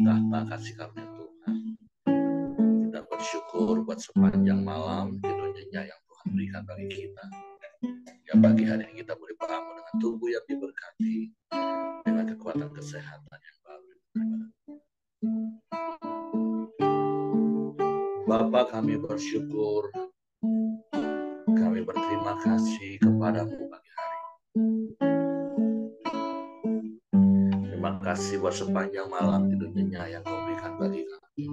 tahta kasih karunia Tuhan. Kita bersyukur buat sepanjang malam tidurnya yang Tuhan berikan bagi kita. Ya, pagi hari ini kita boleh bangun dengan tubuh yang diberkati, dengan kekuatan kesehatan yang baru. Bapa, kami bersyukur, kami berterima kasih kepadamu pagi hari. Terima kasih buat sepanjang malam tidurnya yang kau berikan bagi kami.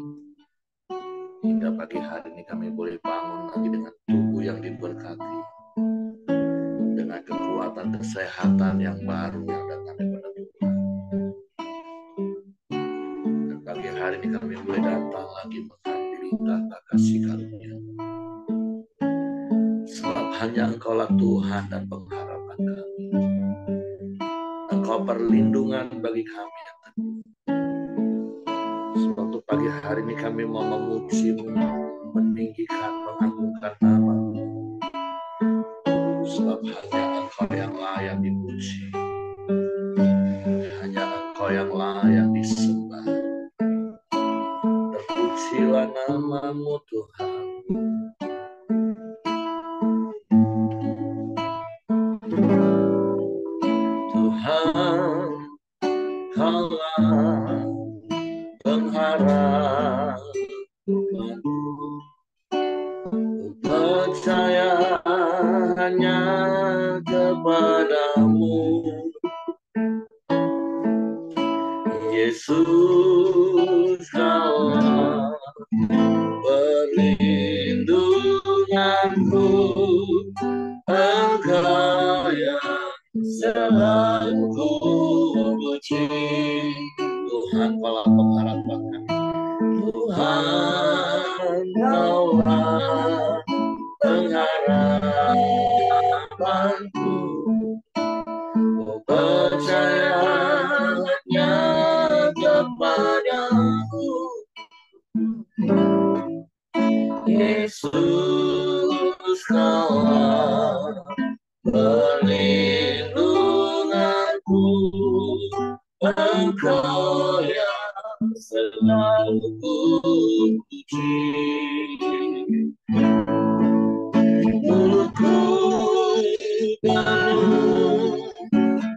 Hingga pagi hari ini kami boleh bangun lagi dengan tubuh yang diberkati, dengan kekuatan kesehatan yang baru yang datang daripada Tuhan. Dan pagi hari ini kami boleh datang lagi mengambil tahta kasih karunia. Sebab hanya Engkaulah Tuhan dan pengharapan kami. Engkau perlindungan bagi kami yang teguh. Sebab untuk pagi hari ini kami mau memuji-Mu, meninggikan, mengagungkan nama-Mu. Sebab hanya Engkau yang layak dipuji, hanya Engkau yang layak disembah. Terpujilah nama-Mu Tuhan. Tuhan, Kaulah pengharapanku. Percaya hanya kepadamu, Yesus. Kaulah perlindunganku, Engkau yang selalu ku puji. Tuhan, Kaulah pengharapan kami. Tuhan, Kaulah pengharapanku. Ku percaya hanya kepadamu, Yesus. Kaulah perlindunganku, Engkau yang selalu ku puji. Mulutku penuh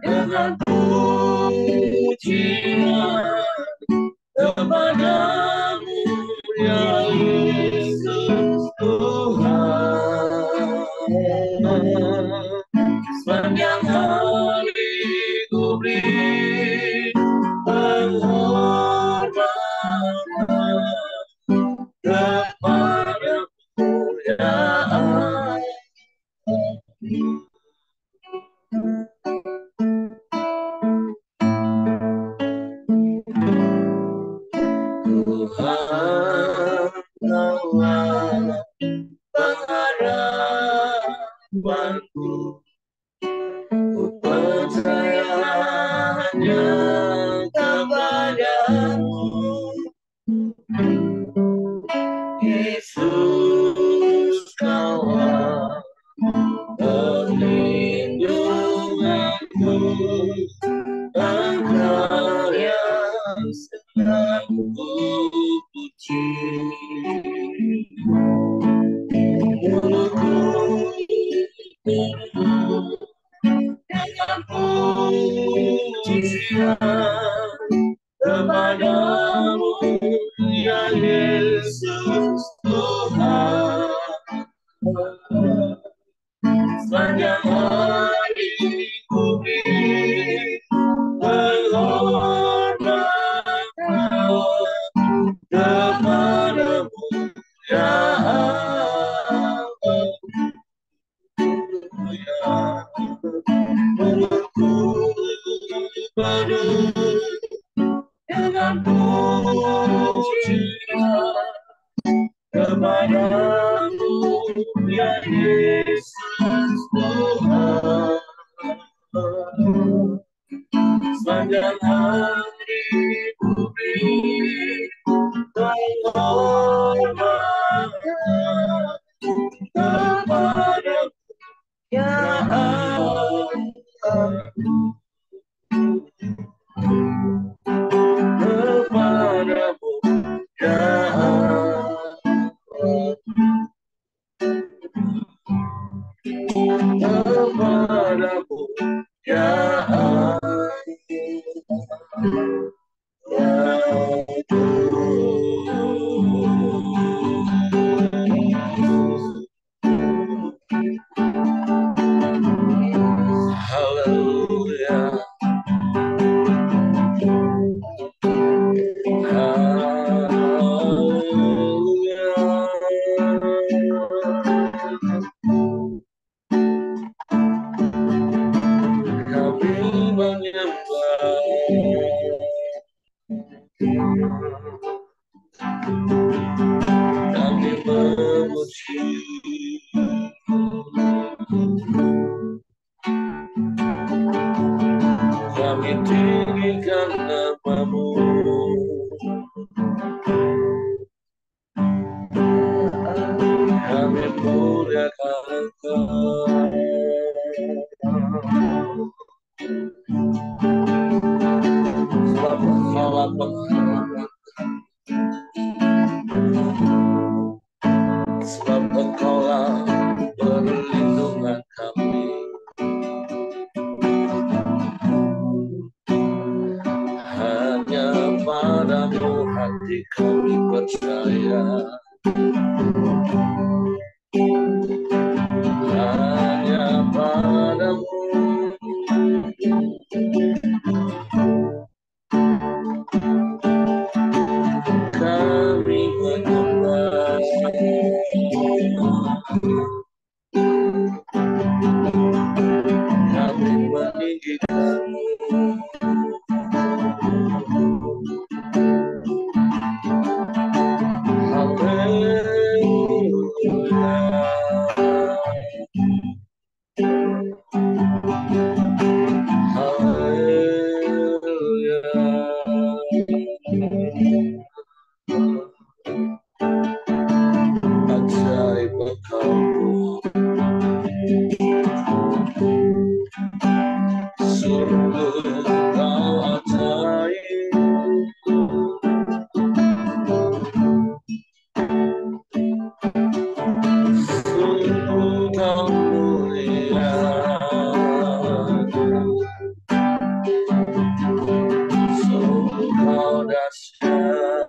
dengan pujian kepadamu, ya Yesus Tuhan. Sepanjang hari ku beri penghormatan kepadamu, ya Allah. Tuhan, Kaulah pengharapanku. Ku percaya hanya kepadamu, Yesus. Kaulah perlindunganku, Engkau yang selalu ku puji. Mulutku penuh dengan pujian kepadamu, ya Yesus Tuhan. Sepanjang hari ku beri penghormatan kepadamu, ya Allah. Mulutku penuh dengan pujian kepadamu, ya Yesus Tuhan. Sepanjang hari ku beri penghormatan kepadamu, ya Allah. Kepadamu, menyembah, kami memuji, kami tinggikan nama-Mu, kami muliakan Engkau. Sebab Engkaulah pengharapan, sebab Engkaulah perlindungan kami. Hanya padamu hati kami percaya, hanya padamu kami menyembah, kami meninggikan-Mu. Ajaib Engkau, sungguh Kau ajaib, sungguh Kau mulia, sungguh Kau dahsyat.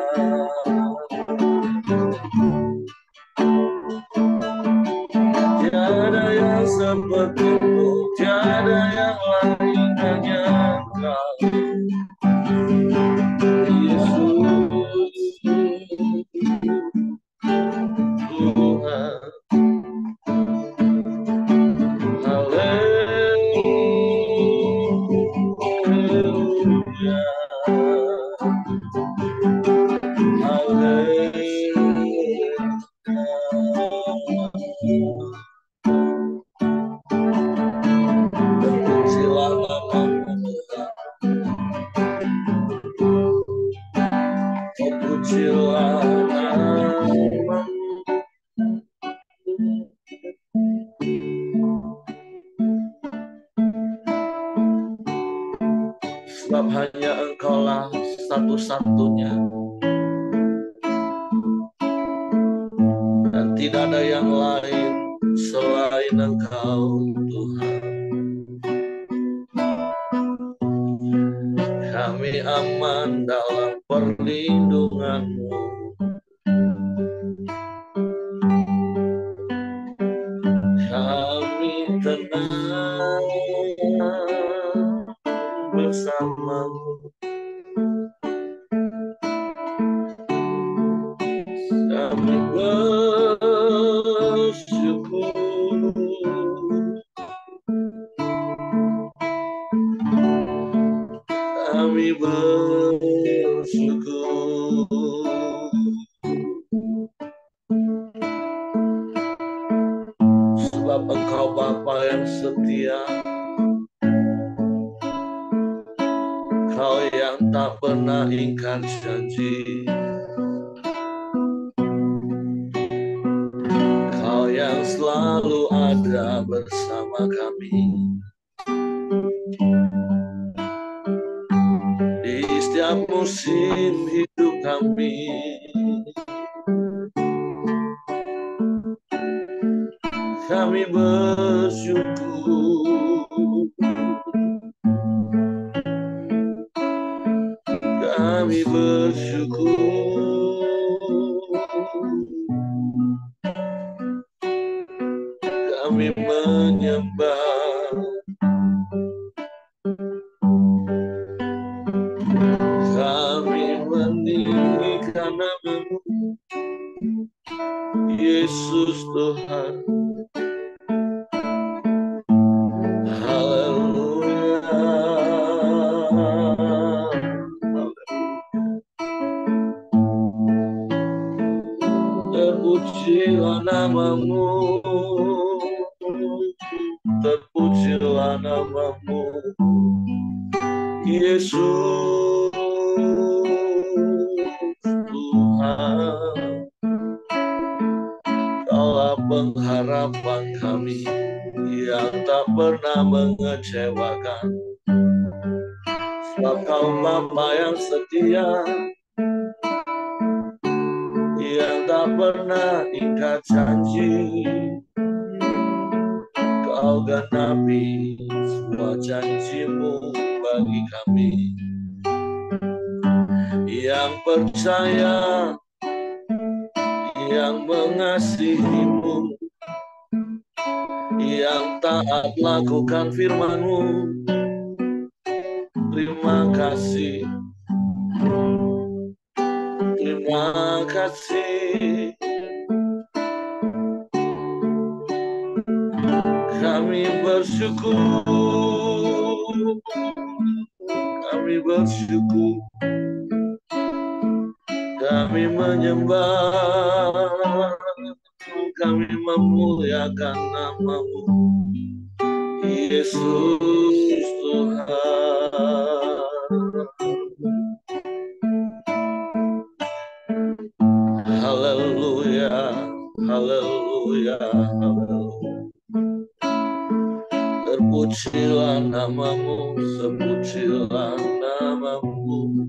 Tiada yang seperti-Mu, tiada yang lain, hanya Engkau, Yesus Tuhan. Haleluya, haleluya. Terpujilah nama-Mu Tuhan, terpujilah nama-Mu. Sebab hanya Engkaulah satu-satunya, dan tidak ada yang lain selain Engkau Tuhan. Kami aman dalam perlindungan-Mu, kami tenang bersama-Mu, kami bersyukur, kami bersyukur. Sebab Engkau Bapa yang setia, Kau yang tak pernah ingkar janji, Kau yang selalu ada bersama kami di setiap musim hidup kami. Kami bersyukur, kami bersyukur, kami menyembah, kami meninggikan nama-Mu, Yesus Tuhan. Haleluya, namamu, terpujilah namamu, Yesus Tuhan. Kaulah pengharapan kami yang tak pernah mengecewakan, sebab Kau Bapa yang setia, yang tak pernah ingkar janji. Kau genapi semua janji-Mu bagi kami yang percaya, yang mengasihi-Mu, yang taat lakukan firman-Mu. Terima kasih, terima kasih. Kami bersyukur, kami bersyukur, kami menyembah, kami memuliakan namamu, Yesus Tuhan. Haleluya, haleluya, haleluya. Terpujilah namamu, terpujilah namamu.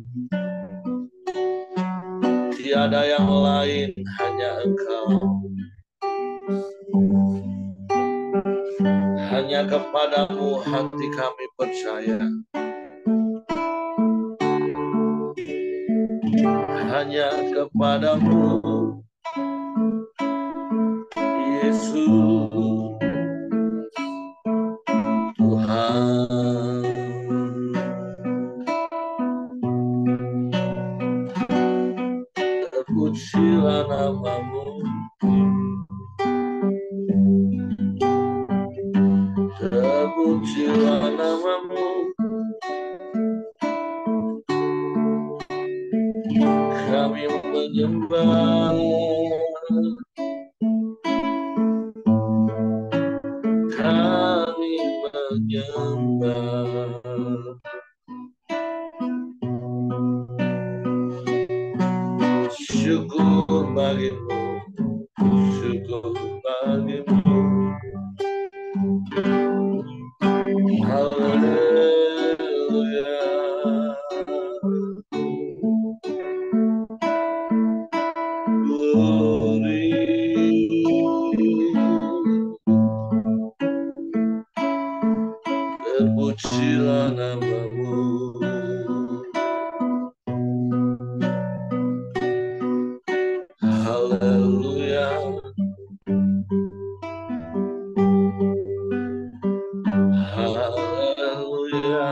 Tiada yang lain, hanya Engkau. Hanya kepadamu hati kami percaya. Hanya kepadamu, Yesus Tuhan. Terpujilah namamu, terpujilah namamu. Kami menyembah, kami menyembah. Syukur bagimu, syukur bagimu. Haleluya. Glory. Terpujilah namamu, haleluya. Haleluya.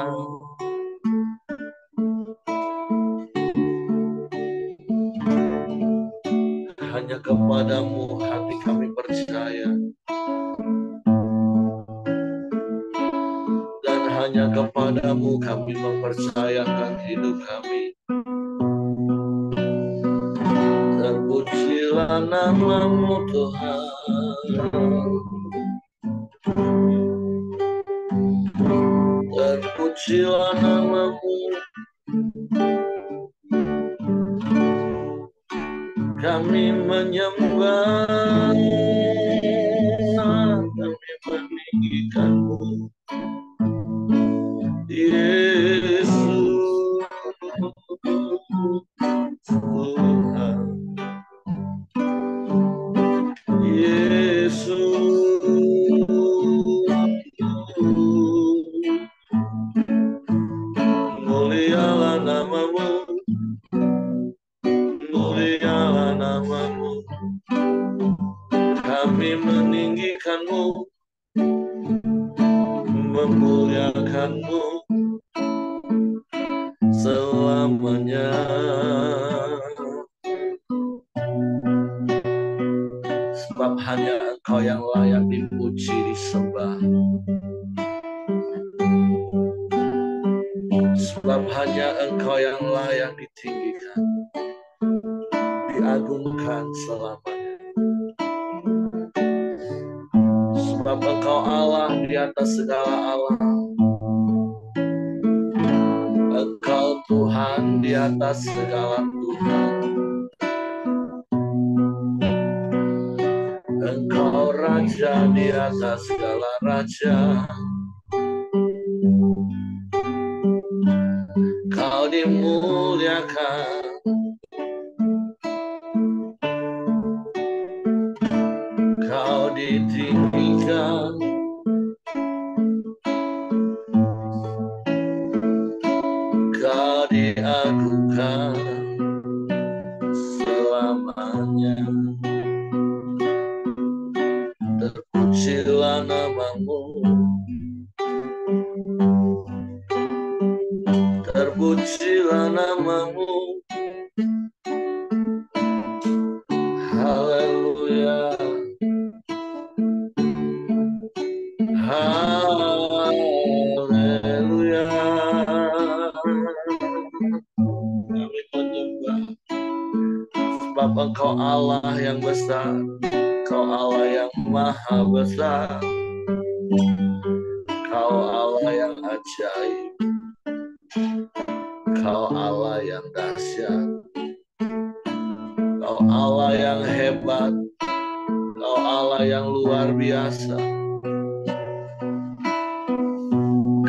Hanya kepadamu hati kami percaya, dan hanya kepadamu kami mempercayakan hidup kami. Terpujilah namamu Tuhan, terpujilah namamu. Kami menyembah, kami meninggikanmu, Yesus Tuhan. Yesus, mulialah namamu, mulialah namamu. Kami meninggikanmu, memuliakanmu selamanya. Sebab hanya Engkau yang layak dipuji, disembah. Sebab hanya Engkau yang layak ditinggikan, diagungkan selamanya. Sebab Engkau Allah di atas segala Allah. Engkau Tuhan di atas segala Tuhan. Engkau Raja di atas segala Raja. Kau dimuliakan. Kau ditinggikan. Kau diagungkan selamanya. Terpujilah namamu. Terpujilah namamu. Haleluya. Haleluya. Kami menyembah. Sebab Engkau Allah yang besar. Kau Allah yang maha besar. Kau Allah yang ajaib. Kau Allah yang dahsyat. Kau Allah yang hebat. Kau Allah yang luar biasa.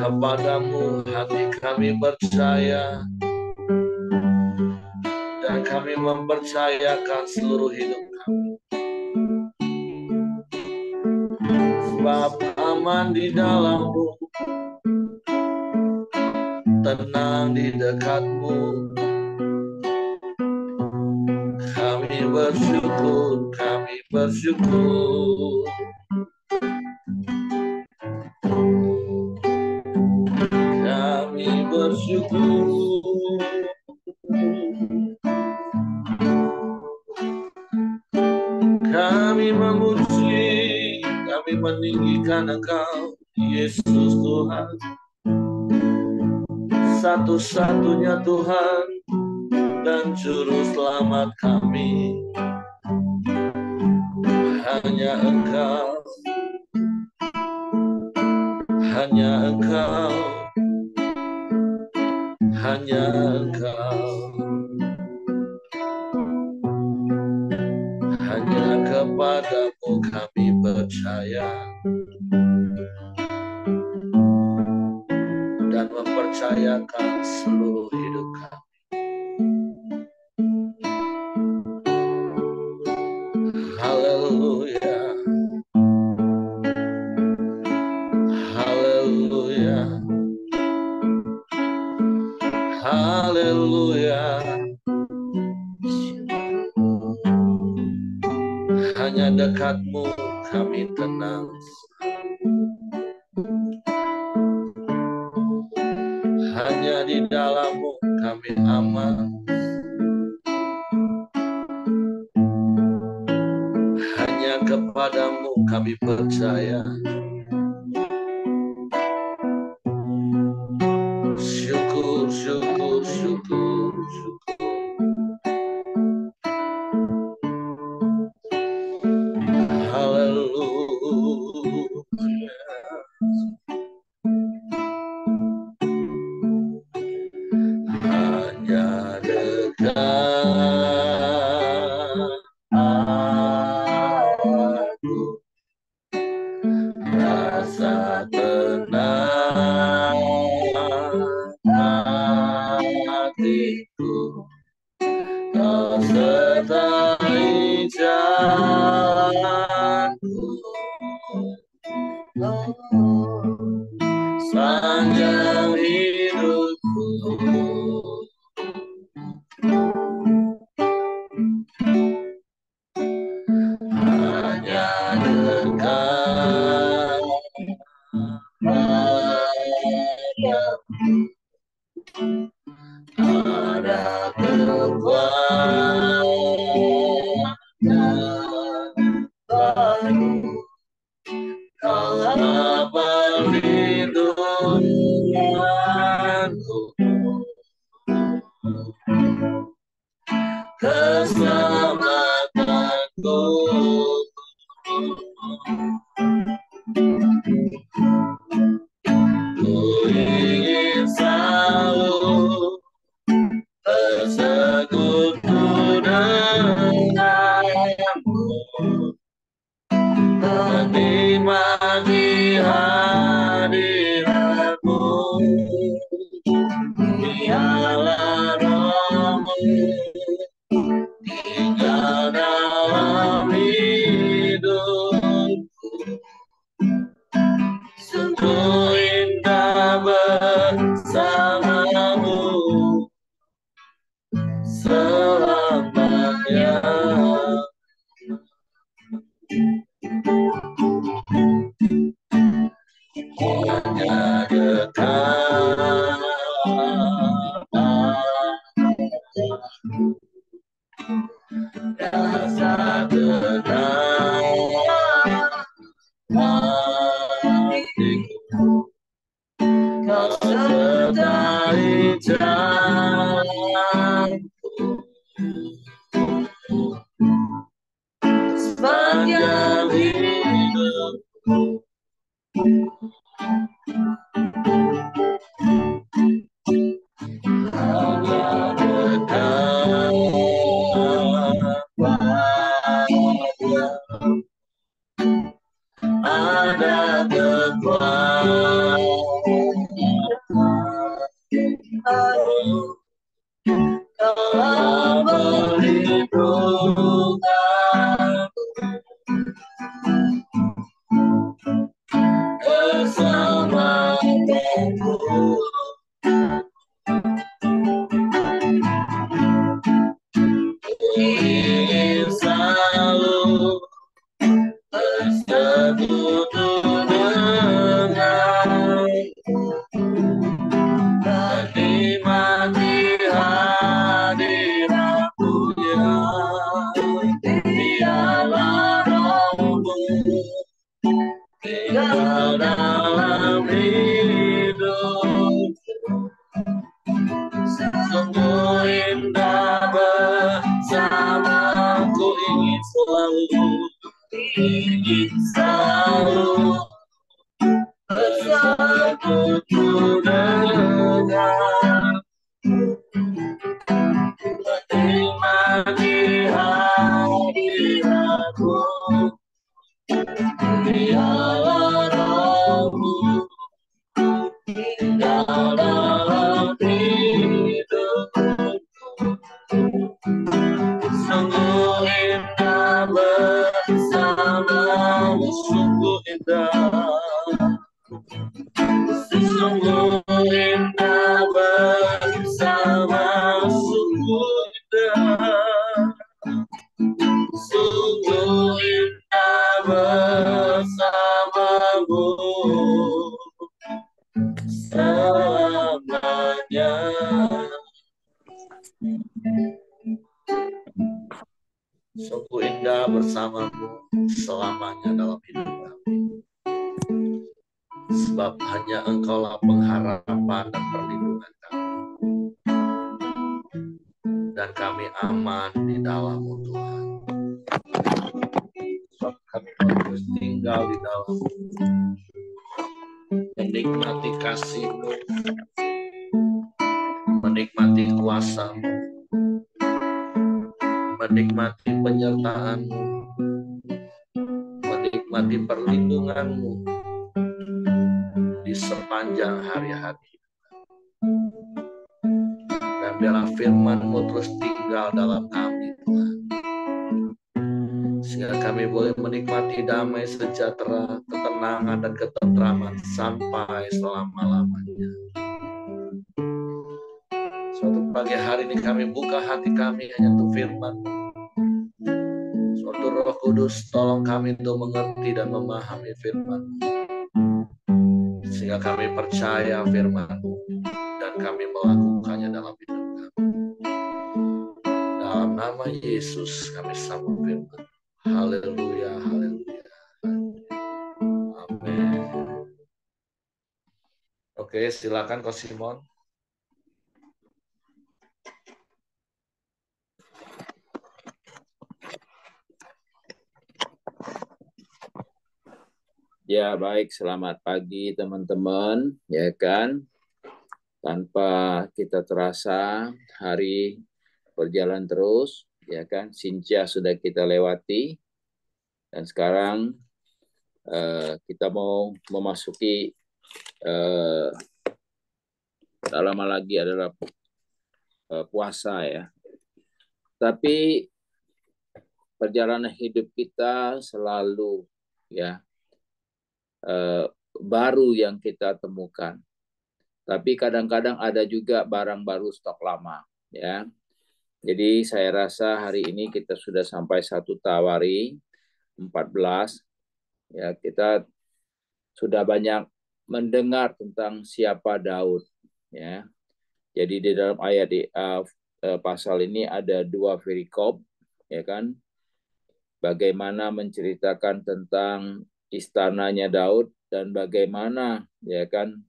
Kepadamu hati kami percaya. Dan kami mempercayakan seluruh hidup kami. Sebab aman di dalammu. Tenang di dekatmu. Kami bersyukur, kami bersyukur. Kami bersyukur. Kami memuji, kami meninggikan Engkau, Yesus Tuhan. Satu-satunya Tuhan dan Juru Selamat kami. Hanya Engkau. Hanya Engkau. Hanya Engkau. Hanya kepadamu kami percaya. Dan mempercayakan seluruh hidup kami. Haleluya. Haleluya. Haleluya. Hanya dekatmu kami tenang. Hanya di dalammu kami aman. Hanya kepadamu kami percaya. Syukur, syukur, syukur, syukur. Haleluya. Hanya dekat aku rasa tenang hatiku. Kau sertai jalanku sepanjang hidupku. Hanya dekat ada kekuatan baru. Kaulah perlindunganku, keselamatanku. menikmati hadiratmu, biarlah rohmu tinggal dalam hidupku. Sungguh indah bersamamu selamanya. Hanya dekat rasa tenang hatiku, kau sertai jalanku sepanjang hidupku. Hanya dekat padamu ada kekuatan, kau perlindungan keselamatanku. Ingin selalu bersekutu denganmu, menikmati hadiratmu ya. Biarlah rohmu tinggal dalam hidupku. Sungguh indah bersamaku, ingin selalu bersekutu denganmu, menikmati hadiratmu. Biarlah rohmu tinggal dalam hidupku. Sungguh indah bersamamu, sungguh indah. Sungguh indah bersamamu, sungguh indah. Sungguh indah bersamamu selamanya. Sungguh indah bersamamu selamanya dalam hidup kami. Sebab hanya Engkaulah pengharapan dan perlindungan kami. Dan kami aman di dalam-Mu Tuhan. Sebab kami terus tinggal di dalam, menikmati kasih-Mu, menikmati kuasa-Mu, menikmati penyertaan-Mu, menikmati perlindungan-Mu di sepanjang hari-hari. Dan biarlah firman-Mu terus tinggal dalam kami, Tuhan. Sehingga kami boleh menikmati damai sejahtera, ketenangan dan ketentraman sampai selama-lamanya. Suatu pagi hari ini kami buka hati kami hanya untuk firman-Mu. Suatu Roh Kudus, tolong kami untuk mengerti dan memahami firman-Mu, sehingga kami percaya firman-Mu dan kami melakukannya dalam hidup kami. Dalam nama Yesus kami sambut firman. Haleluya, haleluya. Amin. Oke, silakan Coach Simon. Ya, baik. Selamat pagi teman-teman, ya kan? Tanpa kita terasa, hari berjalan terus, ya kan? Sinca sudah kita lewati, dan sekarang kita mau memasuki tak lama lagi adalah puasa ya. Tapi perjalanan hidup kita selalu ya baru yang kita temukan. Tapi kadang-kadang ada juga barang baru stok lama ya. Jadi saya rasa hari ini kita sudah sampai 1 Tawari 14 ya, kita sudah banyak mendengar tentang siapa Daud ya. Jadi di dalam ayat pasal ini ada 2 perikop ya kan. Bagaimana menceritakan tentang istananya Daud dan bagaimana ya kan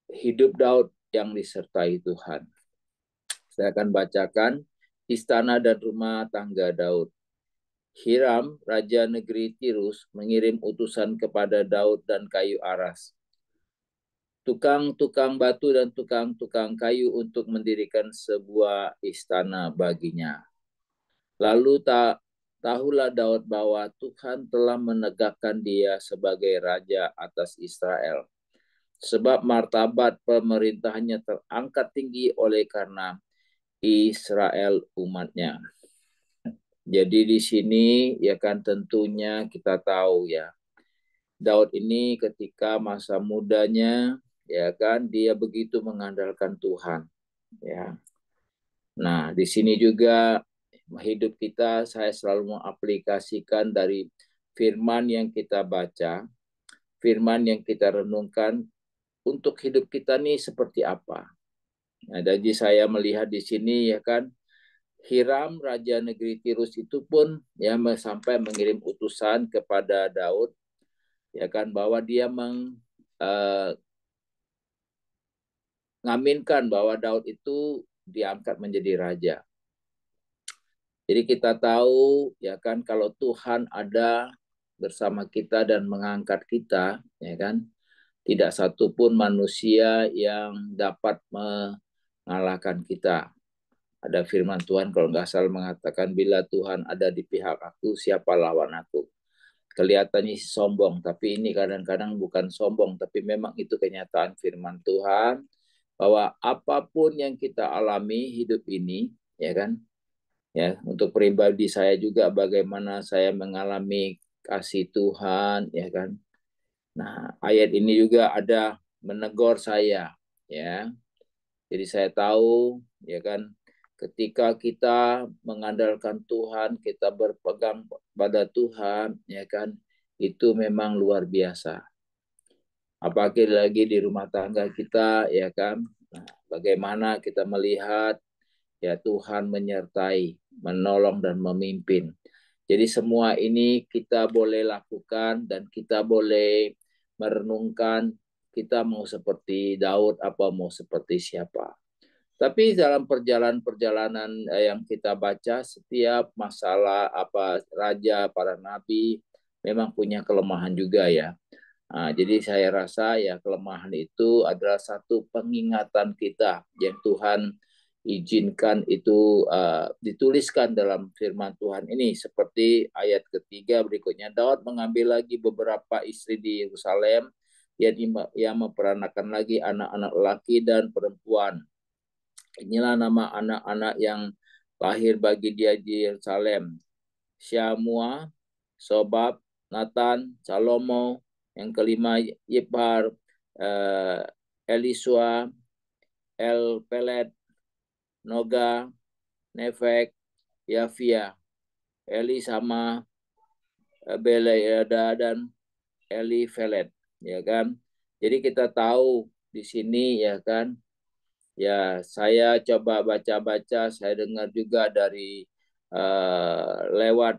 hidup Daud yang disertai Tuhan. Saya akan bacakan istana dan rumah tangga Daud. Hiram, raja negeri Tirus, mengirim utusan kepada Daud dan kayu aras, tukang-tukang batu dan tukang-tukang kayu untuk mendirikan sebuah istana baginya. Lalu tahulah Daud bahwa Tuhan telah menegakkan dia sebagai raja atas Israel, sebab martabat pemerintahnya terangkat tinggi oleh karena Israel umatnya. Jadi di sini ya kan tentunya kita tahu ya, Daud ini ketika masa mudanya ya kan dia begitu mengandalkan Tuhan ya. Nah, di sini juga hidup kita saya selalu mengaplikasikan dari firman yang kita baca, firman yang kita renungkan untuk hidup kita nih seperti apa. Nah, jadi saya melihat di sini ya kan Hiram, raja negeri Tirus itu pun ya sampai mengirim utusan kepada Daud ya kan bahwa dia mengaminkan bahwa Daud itu diangkat menjadi raja. Jadi kita tahu ya kan kalau Tuhan ada bersama kita dan mengangkat kita ya kan, tidak satupun manusia yang dapat mengalahkan kita. Ada firman Tuhan kalau nggak salah mengatakan, bila Tuhan ada di pihak aku, siapa lawan aku. Kelihatannya sombong, tapi ini kadang-kadang bukan sombong, tapi memang itu kenyataan firman Tuhan, bahwa apapun yang kita alami hidup ini, ya kan, ya untuk pribadi saya juga bagaimana saya mengalami kasih Tuhan, ya kan. Nah, ayat ini juga ada menegur saya, ya. Jadi saya tahu, ya kan, ketika kita mengandalkan Tuhan, kita berpegang pada Tuhan, ya kan, itu memang luar biasa. Apalagi lagi di rumah tangga kita, ya kan, nah, bagaimana kita melihat, ya Tuhan menyertai, menolong dan memimpin. Jadi semua ini kita boleh lakukan dan kita boleh merenungkan kita mau seperti Daud apa mau seperti siapa. Tapi dalam perjalanan yang kita baca, setiap masalah apa raja, para nabi memang punya kelemahan juga ya. Nah, jadi saya rasa ya kelemahan itu adalah satu pengingatan kita yang Tuhan izinkan itu dituliskan dalam firman Tuhan ini. Seperti ayat ketiga berikutnya, Daud mengambil lagi beberapa istri di Yerusalem yang memperanakan lagi anak-anak laki dan perempuan. Inilah nama anak-anak yang lahir bagi dia di Yerusalem: Syamua, Sobab, Nathan, Salomo, yang kelima Yibhar, Elisua, Elpelet, Noga, Nefek, Yafia, Eli sama Beleada dan Elifelet, ya kan. Jadi kita tahu di sini ya kan. Ya, saya coba baca-baca, saya dengar juga dari lewat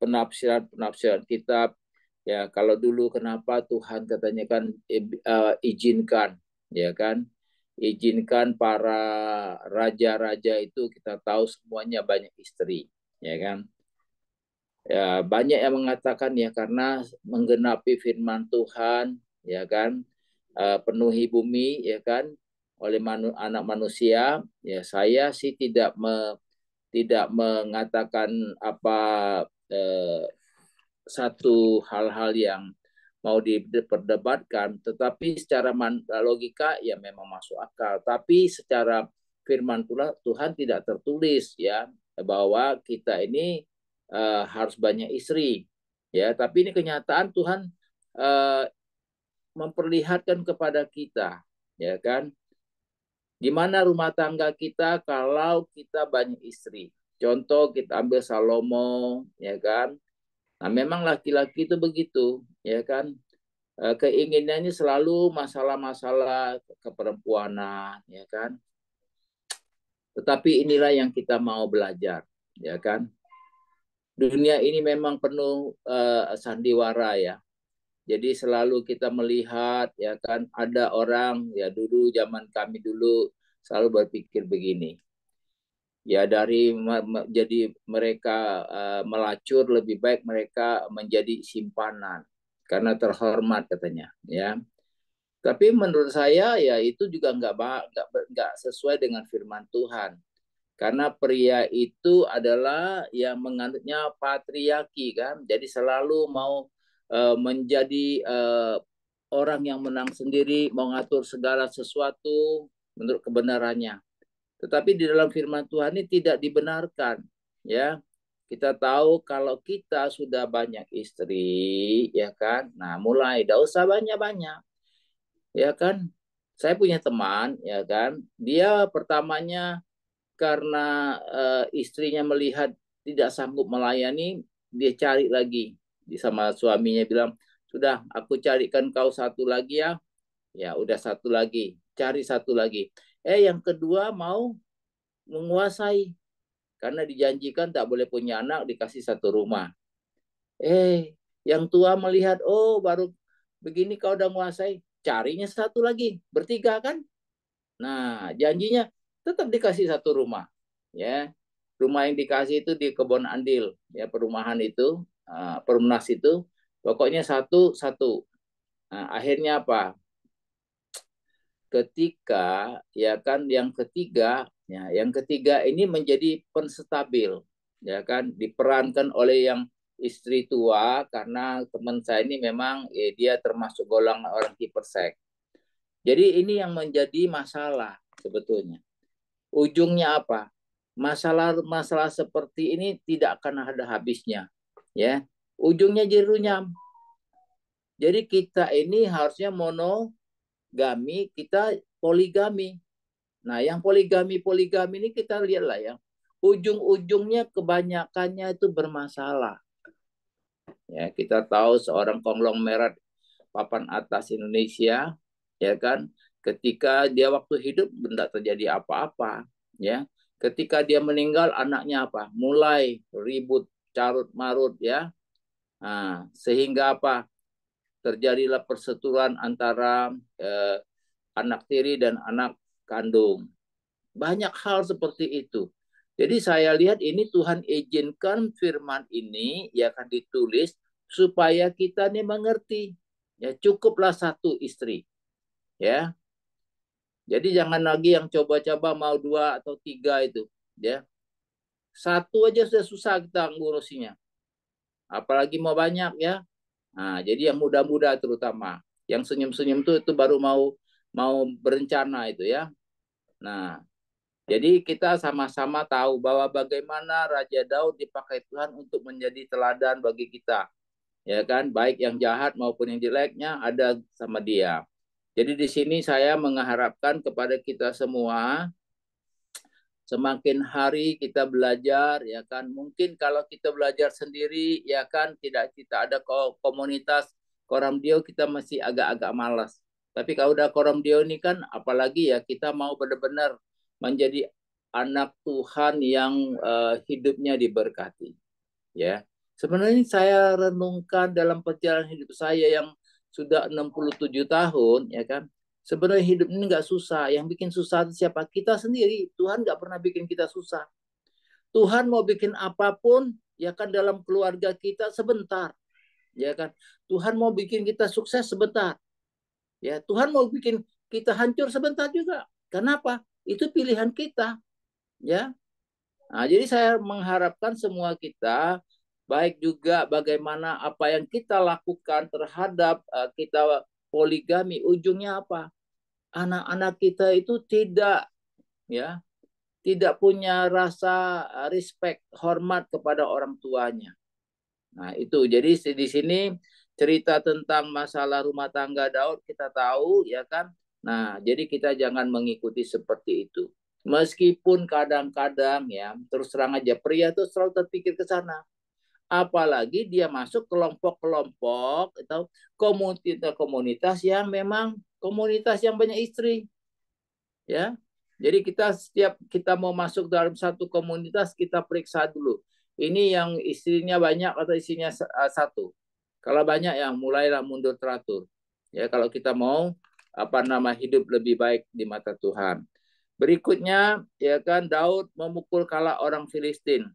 penafsiran kitab. Ya, kalau dulu kenapa Tuhan katanya kan izinkan, ya kan? Izinkan para raja-raja itu kita tahu semuanya banyak istri, ya kan? Ya, banyak yang mengatakan ya karena menggenapi firman Tuhan, ya kan? Penuhi bumi ya kan oleh anak manusia, ya saya sih tidak mengatakan apa satu hal-hal yang mau diperdebatkan, tetapi secara logika ya memang masuk akal. Tapi secara firman Tuhan tidak tertulis ya bahwa kita ini harus banyak istri ya. Tapi ini kenyataan Tuhan memperlihatkan kepada kita ya kan, gimana rumah tangga kita kalau kita banyak istri. Contoh kita ambil Salomo ya kan. Nah, memang laki-laki itu begitu, ya kan? Keinginannya selalu masalah-masalah keperempuanan, ya kan? Tetapi inilah yang kita mau belajar, ya kan? Dunia ini memang penuh sandiwara ya. Jadi selalu kita melihat, ya kan? Ada orang, ya dulu zaman kami dulu selalu berpikir begini. Ya dari jadi mereka melacur, lebih baik mereka menjadi simpanan karena terhormat katanya ya. Tapi menurut saya ya itu juga nggak sesuai dengan firman Tuhan, karena pria itu adalah yang menganutnya patriarki kan, jadi selalu mau menjadi orang yang menang sendiri, mau ngatur segala sesuatu menurut kebenarannya. Tetapi di dalam firman Tuhan ini tidak dibenarkan, ya. Kita tahu kalau kita sudah banyak istri, ya kan. Nah, mulai tidak usah banyak-banyak, ya kan. Saya punya teman, ya kan. Dia pertamanya karena istrinya melihat tidak sanggup melayani, dia cari lagi. Sama suaminya bilang, sudah aku carikan kau satu lagi ya. Ya, udah satu lagi, cari satu lagi. Yang kedua mau menguasai, karena dijanjikan tak boleh punya anak, dikasih satu rumah. Yang tua melihat, oh baru begini kau udah menguasai, carinya satu lagi, bertiga kan. Nah, janjinya tetap dikasih satu rumah, ya. Rumah yang dikasih itu di Kebon Andil, ya, perumahan itu, Perumnas itu, pokoknya satu. Nah, akhirnya apa? Ketika ya kan yang ketiga ini menjadi penstabil, ya kan, diperankan oleh yang istri tua, karena teman saya ini memang dia termasuk golongan orang hiperseks. Jadi ini yang menjadi masalah sebetulnya. Ujungnya apa? Masalah seperti ini tidak akan ada habisnya, ya. Ujungnya jadi runyam. Jadi kita ini harusnya monogami, kita poligami. Nah, yang poligami ini kita lihatlah ya, ujung-ujungnya kebanyakannya itu bermasalah. Ya, kita tahu seorang konglomerat papan atas Indonesia, ya kan, ketika dia waktu hidup tidak terjadi apa-apa, ya. Ketika dia meninggal, anaknya apa? Mulai ribut, carut marut, ya. Nah, sehingga apa? Terjadilah perseturuan antara anak tiri dan anak kandung. Banyak hal seperti itu. Jadi saya lihat ini Tuhan izinkan firman ini ya kan ditulis supaya kita nih mengerti. Ya cukuplah satu istri. Ya. Jadi jangan lagi yang coba-coba mau 2 atau 3 itu, ya. Satu aja sudah susah kita ngurusinya. Apalagi mau banyak, ya. Nah, jadi yang muda-muda terutama, yang senyum-senyum itu baru mau berencana itu, ya. Nah, jadi kita sama-sama tahu bahwa bagaimana Raja Daud dipakai Tuhan untuk menjadi teladan bagi kita. Ya kan, baik yang jahat maupun yang jeleknya ada sama dia. Jadi di sini saya mengharapkan kepada kita semua, semakin hari kita belajar, ya kan. Mungkin kalau kita belajar sendiri, ya kan, tidak kita ada komunitas Koramdio, kita masih agak-agak malas. Tapi kalau udah Koramdio ini kan, apalagi ya kita mau benar-benar menjadi anak Tuhan yang hidupnya diberkati. Ya, sebenarnya saya renungkan dalam perjalanan hidup saya yang sudah 67 tahun, ya kan. Sebenarnya hidup ini nggak susah. Yang bikin susah itu siapa? Kita sendiri. Tuhan nggak pernah bikin kita susah. Tuhan mau bikin apapun, ya kan, dalam keluarga kita sebentar, ya kan. Tuhan mau bikin kita sukses sebentar. Ya, Tuhan mau bikin kita hancur sebentar juga. Kenapa? Itu pilihan kita, ya. Nah, jadi saya mengharapkan semua kita baik juga bagaimana apa yang kita lakukan terhadap kita poligami, ujungnya apa? Anak-anak kita itu ya tidak punya rasa respect, hormat kepada orang tuanya. Nah, itu. Jadi di sini cerita tentang masalah rumah tangga Daud kita tahu ya kan. Nah, jadi kita jangan mengikuti seperti itu. Meskipun kadang-kadang ya, terus terang aja pria itu selalu terpikir ke sana. Apalagi dia masuk kelompok-kelompok atau komunitas-komunitas yang memang komunitas yang banyak istri, ya. Jadi setiap kita mau masuk dalam satu komunitas, kita periksa dulu. Ini yang istrinya banyak atau istrinya satu. Kalau banyak, ya mulailah mundur teratur. Ya, kalau kita mau hidup lebih baik di mata Tuhan. Berikutnya, ya kan, Daud memukul kala orang Filistin.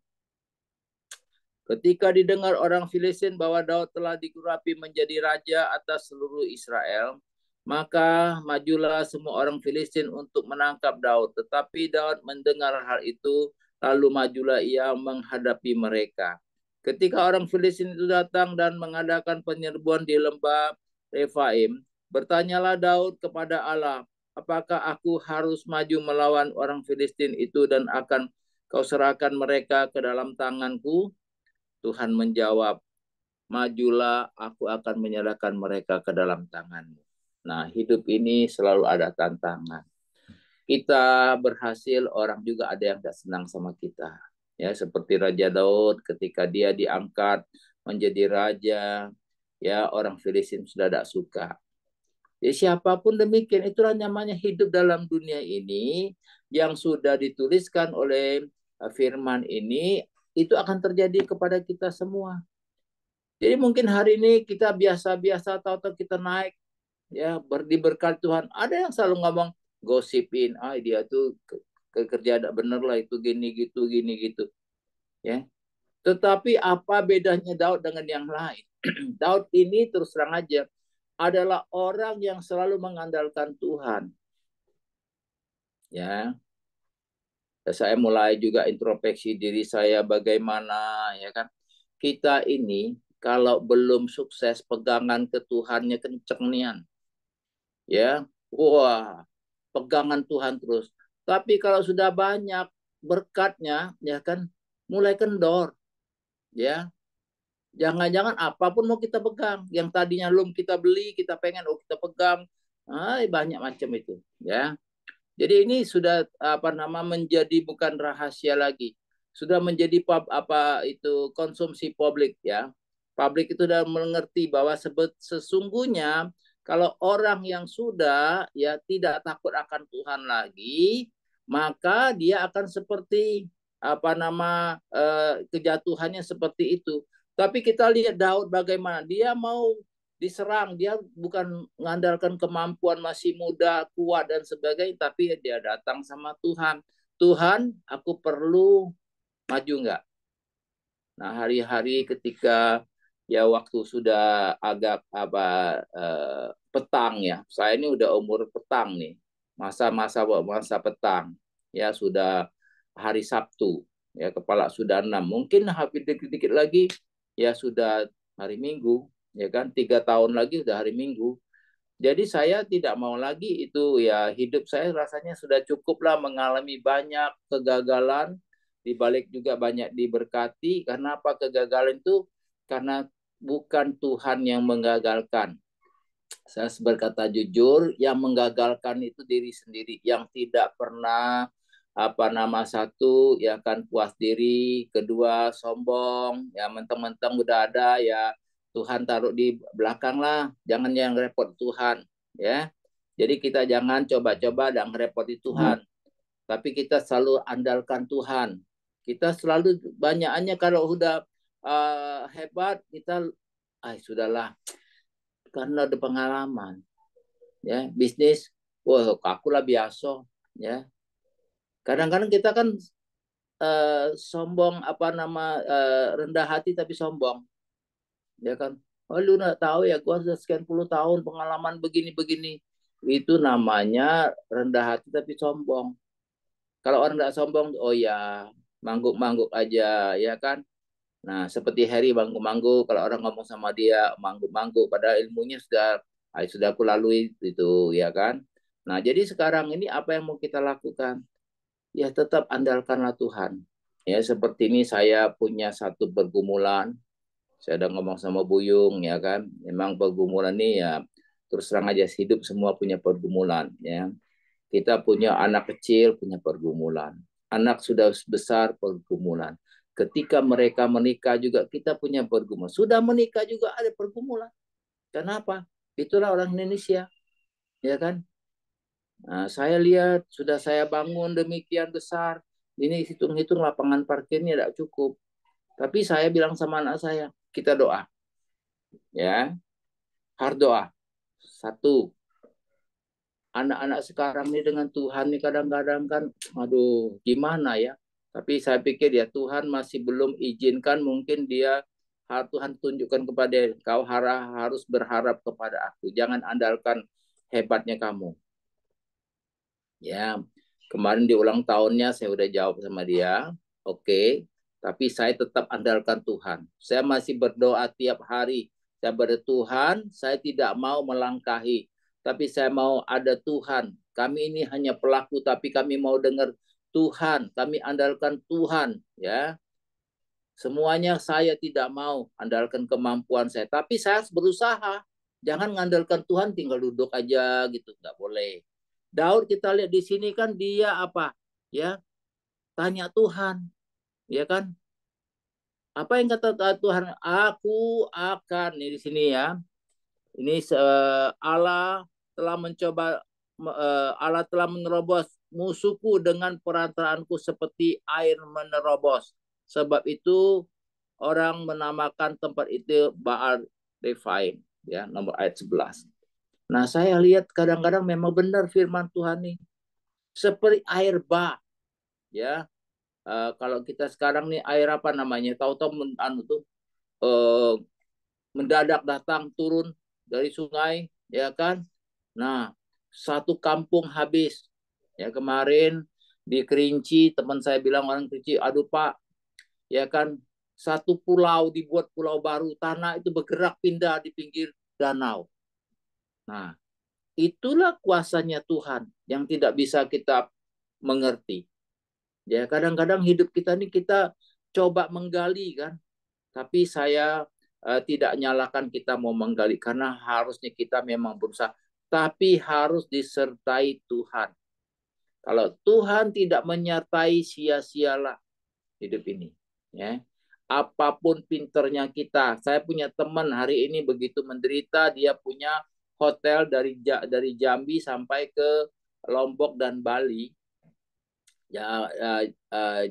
Ketika didengar orang Filistin bahwa Daud telah digurapi menjadi raja atas seluruh Israel, maka majulah semua orang Filistin untuk menangkap Daud. Tetapi Daud mendengar hal itu, lalu majulah ia menghadapi mereka. Ketika orang Filistin itu datang dan mengadakan penyerbuan di lembah Refaim, bertanyalah Daud kepada Allah, apakah aku harus maju melawan orang Filistin itu dan akan kau serahkan mereka ke dalam tanganku? Tuhan menjawab, majulah, aku akan menyerahkan mereka ke dalam tanganmu. Nah, hidup ini selalu ada tantangan. Kita berhasil, orang juga ada yang tidak senang sama kita. Ya, seperti Raja Daud ketika dia diangkat menjadi raja, ya orang Filistin sudah tidak suka. Jadi siapapun demikian, itulah namanya hidup dalam dunia ini yang sudah dituliskan oleh firman ini, itu akan terjadi kepada kita semua. Jadi mungkin hari ini kita biasa-biasa, tahu-tahu kita naik, ya diberkati Tuhan. Ada yang selalu ngomong, gosipin, dia tuh kerja tidak benar lah, itu gini gitu, ya. Tetapi apa bedanya Daud dengan yang lain? Daud ini terus terang aja adalah orang yang selalu mengandalkan Tuhan, ya. Saya mulai juga introspeksi diri saya, bagaimana, ya kan, kita ini kalau belum sukses pegangan ke Tuhannya kenceng nian, ya, wah, pegangan Tuhan terus. Tapi kalau sudah banyak berkatnya, ya kan, mulai kendor, ya. Jangan-jangan apapun mau kita pegang, yang tadinya belum kita beli, kita pengen, kita pegang, banyak macam itu, ya. Jadi ini sudah menjadi bukan rahasia lagi, sudah menjadi konsumsi publik, ya. Publik itu sudah mengerti bahwa sesungguhnya kalau orang yang sudah ya tidak takut akan Tuhan lagi, maka dia akan seperti kejatuhannya seperti itu. Tapi kita lihat Daud bagaimana dia mau diserang, dia bukan mengandalkan kemampuan, masih muda, kuat dan sebagainya, tapi dia datang sama Tuhan. Tuhan, aku perlu maju nggak? Nah, hari-hari ketika ya waktu sudah agak petang, ya. Saya ini udah umur petang nih. Masa petang. Ya sudah hari Sabtu. Ya kepala sudah 6. Mungkin hampir dikit-dikit lagi ya sudah hari Minggu, ya kan? 3 tahun lagi sudah hari Minggu. Jadi saya tidak mau lagi itu, ya hidup saya rasanya sudah cukuplah mengalami banyak kegagalan, dibalik juga banyak diberkati. Karena apa? Kegagalan itu karena bukan Tuhan yang menggagalkan. Saya berkata jujur, yang menggagalkan itu diri sendiri, yang tidak pernah satu ya kan puas diri, kedua sombong, ya mentang-mentang udah ada ya Tuhan taruh di belakang lah, jangan yang repot Tuhan, ya. Jadi kita jangan coba-coba dan repoti Tuhan, tapi kita selalu andalkan Tuhan. Kita selalu banyakannya kalau udah hebat kita, sudahlah, karena ada pengalaman, ya bisnis, wah aku lah biasa, ya. Kadang-kadang kita kan sombong rendah hati tapi sombong, ya kan. Lu nggak tahu ya, gua sudah sekian puluh tahun pengalaman begini-begini. Itu namanya rendah hati tapi sombong. Kalau orang nggak sombong, oh ya mangguk-mangguk aja, ya kan. Nah, seperti Harry manggu-manggu, kalau orang ngomong sama dia manggu-manggu, padahal ilmunya sudah aku lalui itu, ya kan? Nah, jadi sekarang ini apa yang mau kita lakukan? Ya tetap andalkanlah Tuhan. Ya, seperti ini saya punya satu pergumulan. Saya udah ngomong sama Buyung, ya kan? Memang pergumulan ini ya terus terang aja hidup semua punya pergumulan, ya. Kita punya anak kecil, punya pergumulan. Anak sudah besar, pergumulan. Ketika mereka menikah juga kita punya pergumulan. Sudah menikah juga ada pergumulan. Kenapa? Itulah orang Indonesia, ya kan? Nah, saya lihat sudah saya bangun demikian besar. Ini hitung-hitung lapangan parkirnya tidak cukup. Tapi saya bilang sama anak saya, kita doa, ya, harus doa. Satu, anak-anak sekarang ini dengan Tuhan nih kadang-kadang kan, aduh, gimana ya? Tapi saya pikir ya Tuhan masih belum izinkan, mungkin dia Tuhan tunjukkan kepada kau harus berharap kepada aku. Jangan andalkan hebatnya kamu. Ya, kemarin di ulang tahunnya saya udah jawab sama dia, oke, tapi saya tetap andalkan Tuhan. Saya masih berdoa tiap hari. Saya berdoa, Tuhan, saya tidak mau melangkahi, tapi saya mau ada Tuhan. Kami ini hanya pelaku, tapi kami mau dengar Tuhan. Kami andalkan Tuhan, ya. Semuanya saya tidak mau andalkan kemampuan saya, tapi saya harus berusaha. Jangan mengandalkan Tuhan tinggal duduk aja gitu, nggak boleh. Daud kita lihat di sini kan dia apa? Ya, tanya Tuhan, ya kan? Apa yang kata Tuhan? Aku akan ini di sini ya. Ini Allah telah mencoba Allah telah menerobos musuhku dengan perantaraanku seperti air menerobos. Sebab itu orang menamakan tempat itu Baal Refaim, ya, nomor ayat 11. Nah, saya lihat kadang-kadang memang benar firman Tuhan nih. Seperti air bah, ya. Kalau kita sekarang nih air apa namanya? Tahu-tahu anu tuh mendadak datang turun dari sungai, ya kan? Nah, satu kampung habis. Ya kemarin di Kerinci teman saya bilang orang Kerinci, aduh Pak, ya kan satu pulau dibuat pulau baru, tanah itu bergerak pindah di pinggir danau. Nah, itulah kuasanya Tuhan yang tidak bisa kita mengerti. Ya, kadang-kadang hidup kita ini kita coba menggali kan, tapi saya tidak nyalakan kita mau menggali karena harusnya kita memang berusaha, tapi harus disertai Tuhan. Kalau Tuhan tidak menyertai, sia-sialah hidup ini. Ya, apapun pinternya kita. Saya punya teman hari ini begitu menderita, dia punya hotel dari Jambi sampai ke Lombok dan Bali, ya,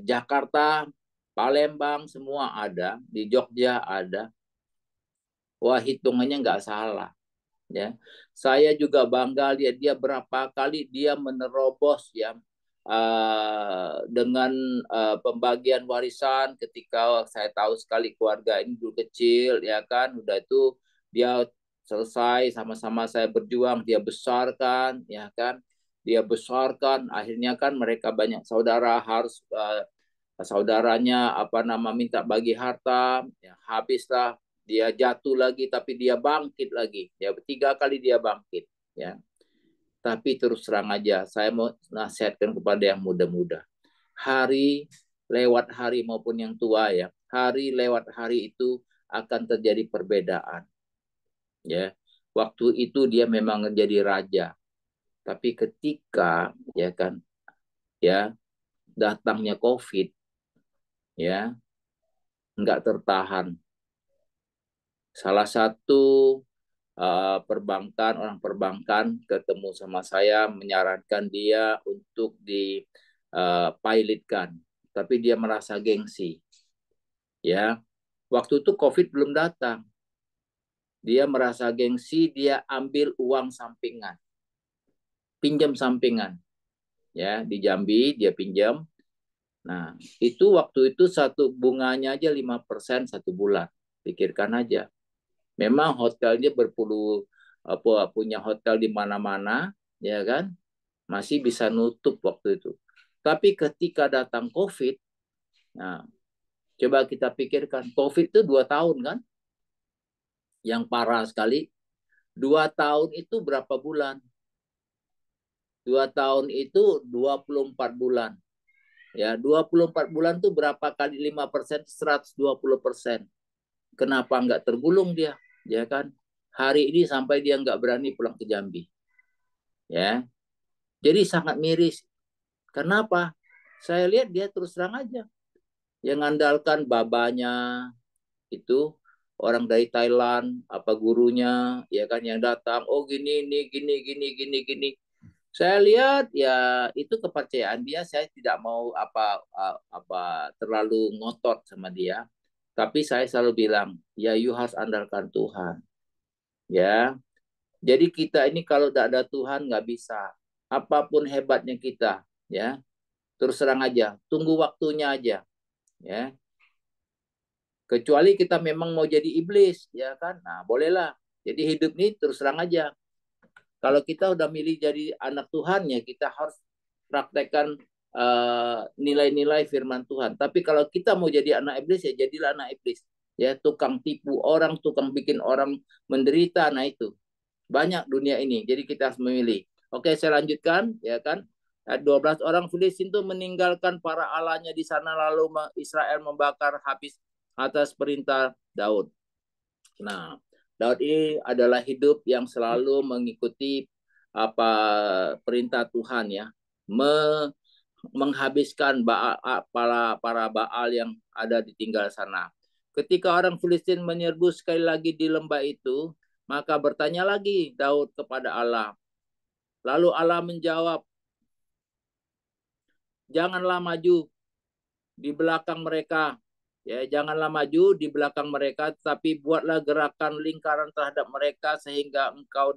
Jakarta, Palembang semua ada, di Jogja ada. Wah, hitungannya nggak salah. Ya, saya juga bangga lihat dia berapa kali dia menerobos, ya, dengan pembagian warisan ketika saya tahu sekali keluarga ini dulu kecil, ya kan, udah itu dia selesai sama-sama saya berjuang, dia besarkan, ya kan, dia besarkan, akhirnya kan mereka banyak saudara harus saudaranya apa nama minta bagi harta, ya, habislah, dia jatuh lagi tapi dia bangkit lagi, ya 3 kali dia bangkit, ya. Tapi terus terang aja saya mau nasihatkan kepada yang muda-muda, hari lewat hari maupun yang tua, ya, hari lewat hari itu akan terjadi perbedaan, ya. Waktu itu dia memang menjadi raja, tapi ketika, ya kan, ya, datangnya COVID, ya, nggak tertahan. Salah satu orang perbankan ketemu sama saya menyarankan dia untuk dipilotkan, tapi dia merasa gengsi, ya. Waktu itu COVID belum datang, dia merasa gengsi, dia ambil uang sampingan, pinjam sampingan, ya, di Jambi dia pinjam. Nah, itu waktu itu satu bunganya aja 5% 1 bulan. Pikirkan aja. Memang hotelnya punya hotel di mana-mana, ya kan, masih bisa nutup waktu itu. Tapi ketika datang COVID, nah, Coba kita pikirkan, COVID itu 2 tahun kan? Yang parah sekali. 2 tahun itu berapa bulan? 2 tahun itu 24 bulan. Ya, 24 bulan tuh berapa kali 5%? 120%. Kenapa nggak tergulung dia? Ya kan? Hari ini sampai dia nggak berani pulang ke Jambi. Ya. Jadi sangat miris. Kenapa? Saya lihat dia terus terang aja. Yang ngandalkan babanya itu orang dari Thailand, apa gurunya, ya kan yang datang, oh gini, gini. Saya lihat ya itu kepercayaan dia. Saya tidak mau apa terlalu ngotot sama dia. Tapi saya selalu bilang, ya you harus andalkan Tuhan. Ya, jadi kita ini kalau tidak ada Tuhan nggak bisa. Apapun hebatnya kita, ya terus terang aja, tunggu waktunya aja, ya. Kecuali kita memang mau jadi iblis, ya kan? Nah, bolehlah. Jadi hidup ini terus terang aja. Kalau kita udah milih jadi anak Tuhan, ya kita harus praktekkan nilai-nilai firman Tuhan. Tapi kalau kita mau jadi anak iblis, ya jadilah anak iblis. Ya, tukang tipu orang, tukang bikin orang menderita, nah itu. Banyak dunia ini, jadi kita harus memilih. Oke, saya lanjutkan, ya kan? 12 orang Filistin itu meninggalkan para allahnya di sana, lalu Israel membakar habis atas perintah Daud. Nah, Daud ini adalah hidup yang selalu mengikuti apa perintah Tuhan, ya, menghabiskan para Baal yang ada di tinggal sana. Ketika orang Filistin menyerbu sekali lagi di lembah itu, maka bertanya lagi Daud kepada Allah. Lalu Allah menjawab, janganlah maju di belakang mereka. Ya, janganlah maju di belakang mereka, tapi buatlah gerakan lingkaran terhadap mereka sehingga engkau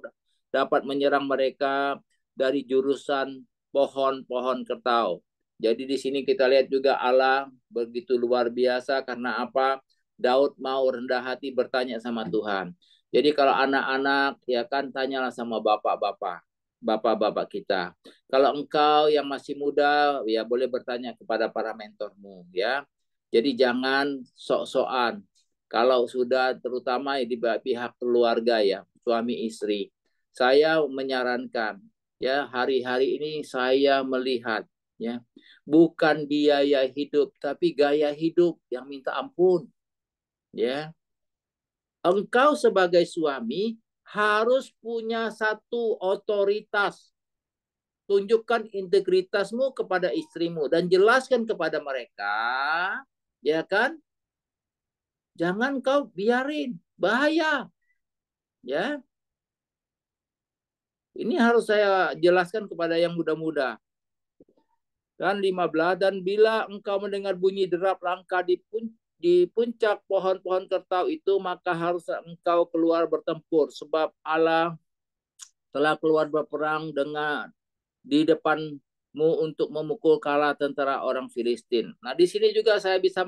dapat menyerang mereka dari jurusan pohon-pohon kertau. Jadi di sini kita lihat juga Allah begitu luar biasa karena apa? Daud mau rendah hati bertanya sama Tuhan. Jadi kalau anak-anak ya kan tanyalah sama bapak-bapak kita. Kalau engkau yang masih muda ya boleh bertanya kepada para mentormu ya. Jadi jangan sok-sokan. Kalau sudah terutama di pihak keluarga ya, suami istri. Saya menyarankan ya hari-hari ini saya melihat ya bukan biaya hidup tapi gaya hidup yang minta ampun ya. Engkau sebagai suami harus punya satu otoritas. Tunjukkan integritasmu kepada istrimu dan jelaskan kepada mereka, ya kan? Jangan kau biarin, bahaya. Ya. Ini harus saya jelaskan kepada yang muda-muda. Kan 15, dan bila engkau mendengar bunyi derap langkah di puncak pohon-pohon kertau itu, maka harus engkau keluar bertempur, sebab Allah telah keluar berperang dengan di depanmu untuk memukul kala tentara orang Filistin. Nah, di sini juga saya bisa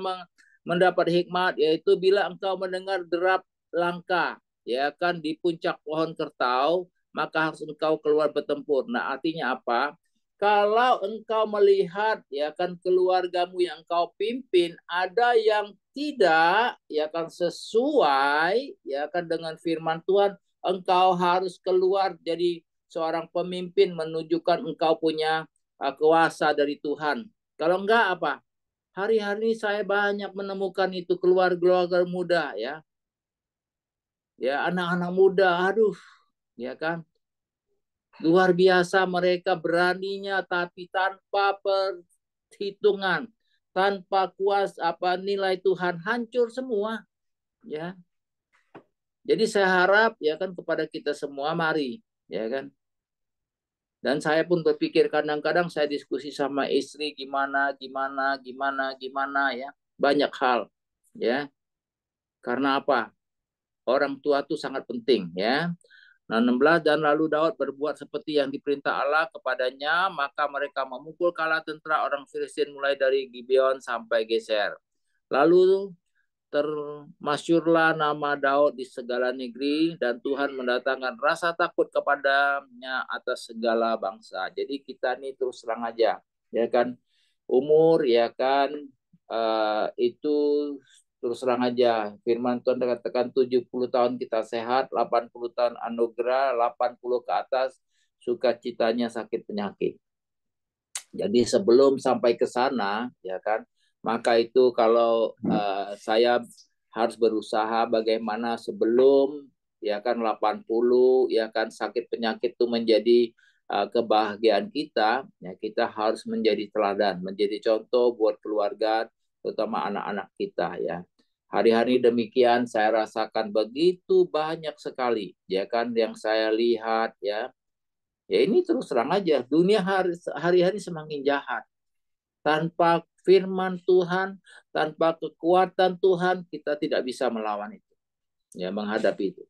mendapat hikmat, yaitu bila engkau mendengar derap langkah, ya kan, di puncak pohon kertau, maka harus engkau keluar bertempur. Nah, artinya apa? Kalau engkau melihat ya kan keluargamu yang engkau pimpin ada yang tidak ya kan sesuai ya kan dengan firman Tuhan, engkau harus keluar jadi seorang pemimpin, menunjukkan engkau punya kuasa dari Tuhan. Kalau enggak apa? Hari-hari saya banyak menemukan itu keluarga muda ya. Ya, anak-anak muda, aduh, ya kan? Luar biasa mereka beraninya tapi tanpa perhitungan, tanpa kuasa nilai Tuhan, hancur semua, ya. Jadi saya harap ya kan kepada kita semua mari, ya kan. Dan saya pun berpikir kadang-kadang saya diskusi sama istri gimana ya. Banyak hal ya. Karena apa? Orang tua itu sangat penting ya. Nah, 16, dan lalu Daud berbuat seperti yang diperintah Allah kepadanya, maka mereka memukul kala tentara orang Filistin mulai dari Gibeon sampai Geser. Lalu termasyurlah nama Daud di segala negeri dan Tuhan mendatangkan rasa takut kepadanya atas segala bangsa. Jadi kita ini terus terang aja, ya kan, umur ya kan itu terus terang aja firman Tuhan katakan 70 tahun kita sehat, 80 tahun anugerah, 80 ke atas sukacitanya sakit penyakit. Jadi sebelum sampai ke sana, ya kan, maka itu kalau saya harus berusaha bagaimana sebelum ya kan 80 ya kan sakit penyakit itu menjadi kebahagiaan kita, ya kita harus menjadi teladan, menjadi contoh buat keluarga, terutama anak-anak kita ya. Hari-hari demikian saya rasakan begitu banyak sekali ya kan yang saya lihat ya. Ya ini terus terang aja, dunia hari-hari semakin jahat. Tanpa firman Tuhan, tanpa kekuatan Tuhan, kita tidak bisa melawan itu. Ya, menghadapi itu.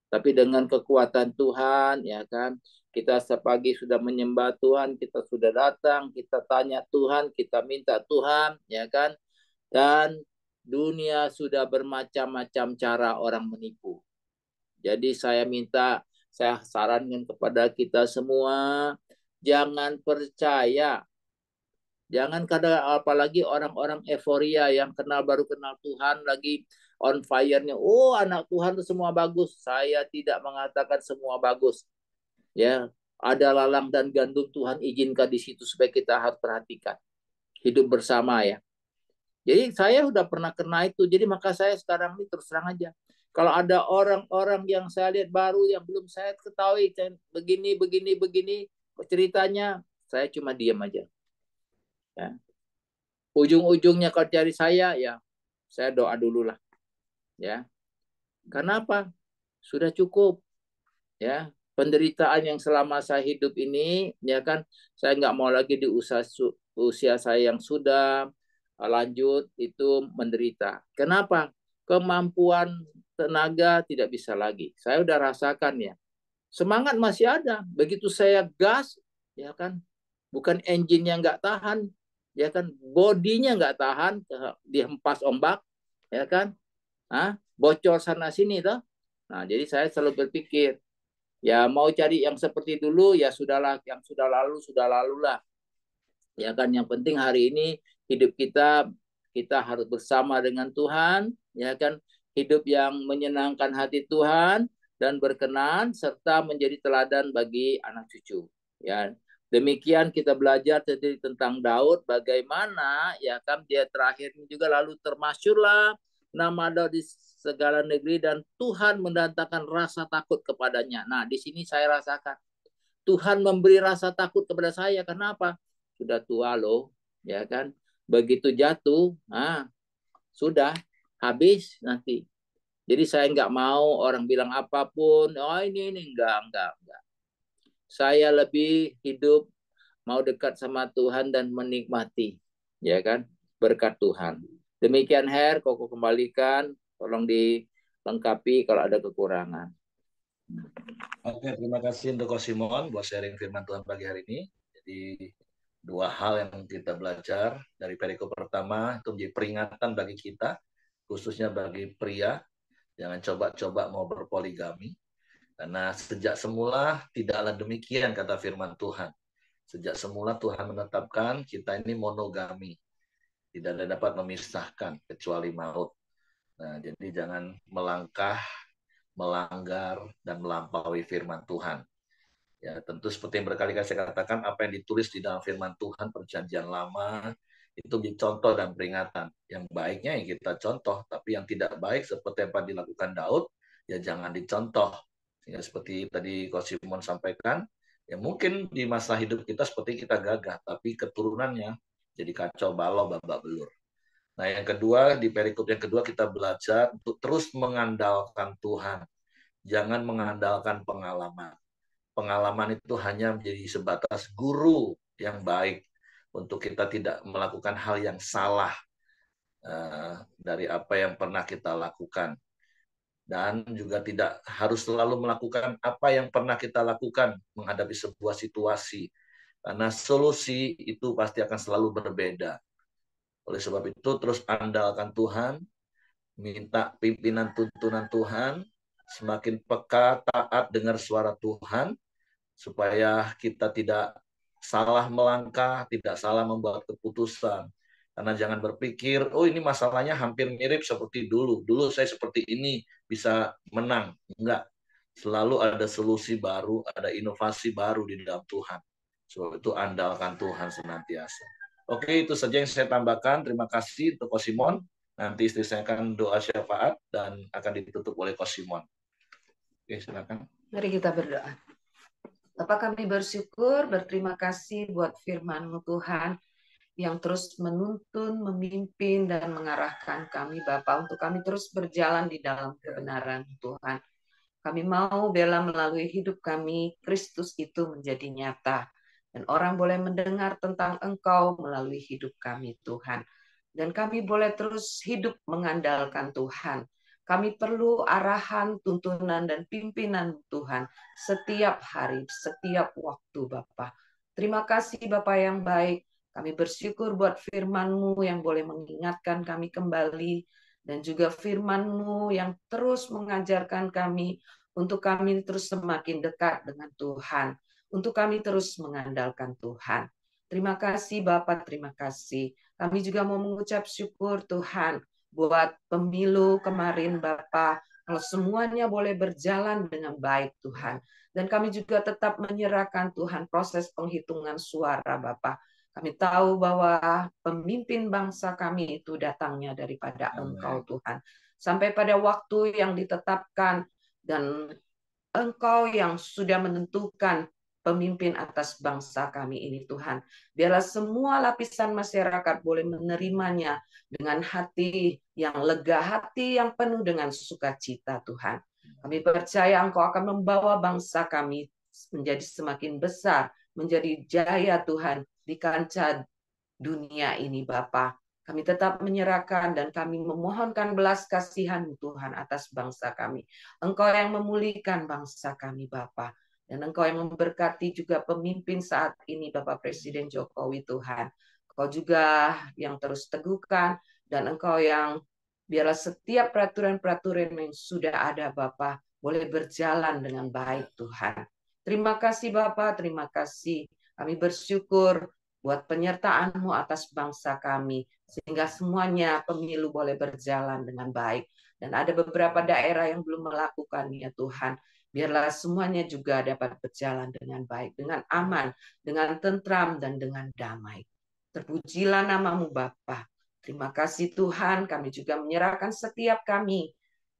Tapi dengan kekuatan Tuhan, ya kan, kita sepagi sudah menyembah Tuhan, kita sudah datang, kita tanya Tuhan, kita minta Tuhan, ya kan, dan dunia sudah bermacam-macam cara orang menipu. Jadi saya sarankan kepada kita semua, jangan percaya. Jangan apalagi orang-orang euforia yang baru kenal Tuhan lagi on fire-nya. Oh, anak Tuhan itu semua bagus. Saya tidak mengatakan semua bagus. Ya, ada lalang dan gandum Tuhan izinkan di situ supaya kita harus perhatikan. Hidup bersama ya. Jadi saya udah pernah kena itu. Jadi maka saya sekarang ini terus terang aja. Kalau ada orang-orang yang saya lihat baru yang belum saya ketahui begini ceritanya, saya cuma diam aja. Ya. Ujung-ujungnya kalau cari saya ya saya doa dulu lah. Ya. Karena apa? Sudah cukup. Ya. Penderitaan yang selama saya hidup ini ya kan saya nggak mau lagi di usia saya yang sudah lanjut itu menderita. Kenapa? Kemampuan tenaga tidak bisa lagi. Saya udah rasakan ya. Semangat masih ada. Begitu saya gas, ya kan, bukan engine yang nggak tahan, ya kan, bodinya nggak tahan, dihempas ombak, ya kan, bocor sana sini toh. Nah, jadi saya selalu berpikir, ya mau cari yang seperti dulu, ya sudahlah, yang sudah lalu lah. Ya kan, yang penting hari ini hidup kita harus bersama dengan Tuhan, ya kan, hidup yang menyenangkan hati Tuhan dan berkenan serta menjadi teladan bagi anak cucu. Ya, demikian kita belajar tentang Daud, bagaimana ya kan dia terakhir juga lalu termasyurlah nama Daud di segala negeri dan Tuhan mendatangkan rasa takut kepadanya. Nah, di sini saya rasakan Tuhan memberi rasa takut kepada saya. Kenapa? Sudah tua loh, ya kan? Begitu jatuh, sudah habis nanti. Jadi saya nggak mau orang bilang apapun, oh ini enggak. Saya lebih hidup mau dekat sama Tuhan dan menikmati, ya kan? Berkat Tuhan. Demikian Her, koko kembalikan, tolong dilengkapi kalau ada kekurangan. Oke, terima kasih untuk Ko Simon buat sharing firman Tuhan pagi hari ini. Jadi dua hal yang kita belajar dari perikop pertama itu menjadi peringatan bagi kita, khususnya bagi pria, jangan coba-coba mau berpoligami. Karena sejak semula tidaklah demikian kata firman Tuhan. Sejak semula Tuhan menetapkan kita ini monogami. Tidak ada dapat memisahkan kecuali maut. Nah, jadi jangan melanggar, dan melampaui firman Tuhan. Ya, tentu seperti yang berkali-kali saya katakan, apa yang ditulis di dalam firman Tuhan perjanjian lama itu menjadi contoh dan peringatan. Yang baiknya yang kita contoh, tapi yang tidak baik seperti apa dilakukan Daud, ya jangan dicontoh. Ya, seperti tadi Ko Simon sampaikan, ya mungkin di masa hidup kita seperti kita gagah, tapi keturunannya jadi kacau balau, babak belur. Nah, yang kedua, di perikop yang kedua kita belajar untuk terus mengandalkan Tuhan. Jangan mengandalkan pengalaman. Pengalaman itu hanya menjadi sebatas guru yang baik untuk kita tidak melakukan hal yang salah dari apa yang pernah kita lakukan. Dan juga tidak harus selalu melakukan apa yang pernah kita lakukan menghadapi sebuah situasi. Karena solusi itu pasti akan selalu berbeda. Oleh sebab itu, terus andalkan Tuhan, minta pimpinan tuntunan Tuhan, semakin peka, taat dengar suara Tuhan, supaya kita tidak salah melangkah, tidak salah membuat keputusan. Karena jangan berpikir, oh ini masalahnya hampir mirip seperti dulu. Dulu saya seperti ini bisa menang. Enggak. Selalu ada solusi baru, ada inovasi baru di dalam Tuhan. Sebab itu andalkan Tuhan senantiasa. Oke, itu saja yang saya tambahkan. Terima kasih untuk Kosimon. Nanti istri saya akan doa syafaat dan akan ditutup oleh Kosimon. Oke, silakan. Mari kita berdoa. Bapa, kami bersyukur, berterima kasih buat firman-Mu Tuhan yang terus menuntun, memimpin, dan mengarahkan kami Bapa untuk kami terus berjalan di dalam kebenaran Tuhan. Kami mau bela melalui hidup kami, Kristus itu menjadi nyata. Dan orang boleh mendengar tentang Engkau melalui hidup kami Tuhan. Dan kami boleh terus hidup mengandalkan Tuhan. Kami perlu arahan, tuntunan, dan pimpinan Tuhan setiap hari, setiap waktu Bapa. Terima kasih Bapa yang baik. Kami bersyukur buat firman-Mu yang boleh mengingatkan kami kembali, dan juga firman-Mu yang terus mengajarkan kami untuk kami terus semakin dekat dengan Tuhan, untuk kami terus mengandalkan Tuhan. Terima kasih Bapak, terima kasih. Kami juga mau mengucap syukur Tuhan buat pemilu kemarin Bapak, kalau semuanya boleh berjalan dengan baik Tuhan. Dan kami juga tetap menyerahkan Tuhan proses penghitungan suara Bapak. Kami tahu bahwa pemimpin bangsa kami itu datangnya daripada Engkau Tuhan. Sampai pada waktu yang ditetapkan dan Engkau yang sudah menentukan pemimpin atas bangsa kami ini Tuhan. Biarlah semua lapisan masyarakat boleh menerimanya dengan hati yang lega, hati yang penuh dengan sukacita Tuhan. Kami percaya Engkau akan membawa bangsa kami menjadi semakin besar, menjadi jaya Tuhan di kancah dunia ini Bapa. Kami tetap menyerahkan dan kami memohonkan belas kasihan Tuhan atas bangsa kami. Engkau yang memulihkan bangsa kami Bapa. Dan Engkau yang memberkati juga pemimpin saat ini Bapak Presiden Jokowi Tuhan. Engkau juga yang terus teguhkan dan Engkau yang biarlah setiap peraturan-peraturan yang sudah ada Bapak boleh berjalan dengan baik Tuhan. Terima kasih Bapak, terima kasih. Kami bersyukur buat penyertaan-Mu atas bangsa kami, sehingga semuanya pemilu boleh berjalan dengan baik. Dan ada beberapa daerah yang belum melakukannya Tuhan. Biarlah semuanya juga dapat berjalan dengan baik, dengan aman, dengan tentram, dan dengan damai. Terpujilah nama-Mu Bapa. Terima kasih Tuhan, kami juga menyerahkan setiap kami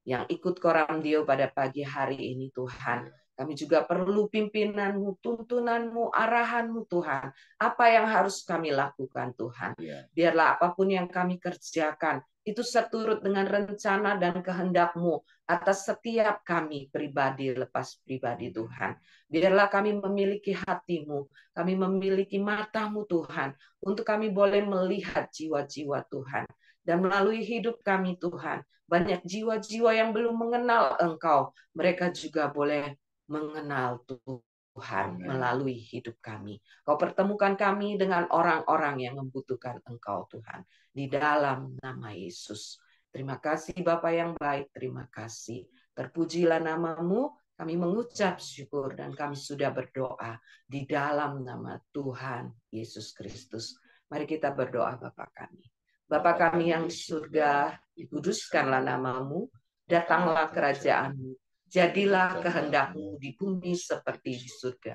yang ikut Koramdio pada pagi hari ini Tuhan. Kami juga perlu pimpinan-Mu, tuntunan-Mu, arahan-Mu Tuhan. Apa yang harus kami lakukan Tuhan. Biarlah apapun yang kami kerjakan, itu seturut dengan rencana dan kehendak-Mu atas setiap kami pribadi lepas pribadi Tuhan. Biarlah kami memiliki hati-Mu, kami memiliki mata-Mu Tuhan, untuk kami boleh melihat jiwa-jiwa Tuhan. Dan melalui hidup kami Tuhan, banyak jiwa-jiwa yang belum mengenal Engkau, mereka juga boleh mengenal Tuhan melalui hidup kami. Kau pertemukan kami dengan orang-orang yang membutuhkan Engkau Tuhan. Di dalam nama Yesus. Terima kasih Bapa yang baik, terima kasih. Terpujilah nama-Mu, kami mengucap syukur dan kami sudah berdoa di dalam nama Tuhan Yesus Kristus. Mari kita berdoa Bapa kami. Bapa kami yang di surga, dikuduskanlah nama-Mu, datanglah kerajaan-Mu. Jadilah kehendak-Mu di bumi seperti di surga.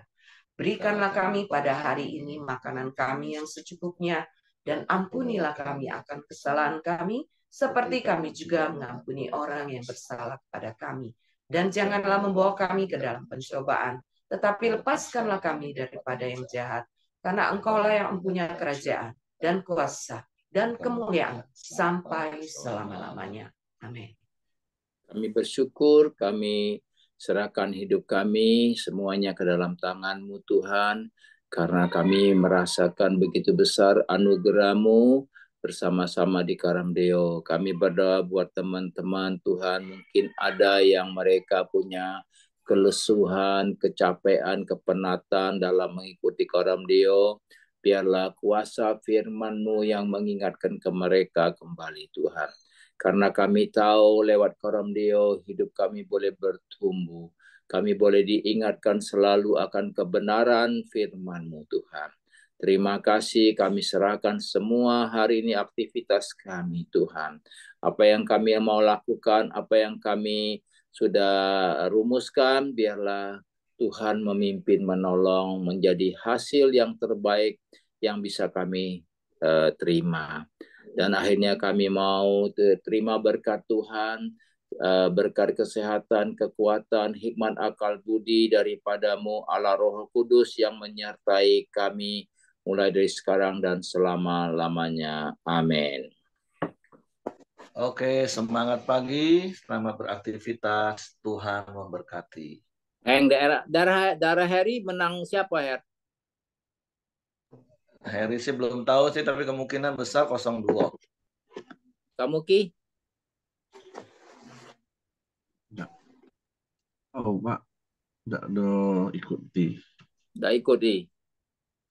Berikanlah kami pada hari ini makanan kami yang secukupnya, dan ampunilah kami akan kesalahan kami, seperti kami juga mengampuni orang yang bersalah kepada kami. Dan janganlah membawa kami ke dalam pencobaan, tetapi lepaskanlah kami daripada yang jahat. Karena Engkaulah yang mempunyai kerajaan, dan kuasa, dan kemuliaan, sampai selama-lamanya. Amin. Kami bersyukur, kami serahkan hidup kami semuanya ke dalam tangan-Mu Tuhan, karena kami merasakan begitu besar anugerah-Mu bersama-sama di Karamdeo. Kami berdoa buat teman-teman Tuhan, mungkin ada yang mereka punya kelesuhan, kecapean, kepenatan dalam mengikuti Karamdeo. Biarlah kuasa firman-Mu yang mengingatkan ke mereka kembali Tuhan. Karena kami tahu lewat Karamdeo hidup kami boleh bertumbuh. Kami boleh diingatkan selalu akan kebenaran firman-Mu Tuhan. Terima kasih, kami serahkan semua hari ini aktivitas kami, Tuhan. Apa yang kami mau lakukan, apa yang kami sudah rumuskan, biarlah Tuhan memimpin, menolong, menjadi hasil yang terbaik yang bisa kami terima. Dan akhirnya kami mau terima berkat Tuhan, berkat kesehatan, kekuatan, hikmat, akal budi daripadamu, Allah Roh Kudus yang menyertai kami, mulai dari sekarang dan selama-lamanya. Amin. Oke, semangat pagi, selamat beraktivitas, Tuhan memberkati. Darah Harry menang siapa, Her? Harry sih belum tahu sih, tapi kemungkinan besar 0-2. Kamu, Ki? Oh, Pak. Nggak ada ikuti. Nggak ikuti.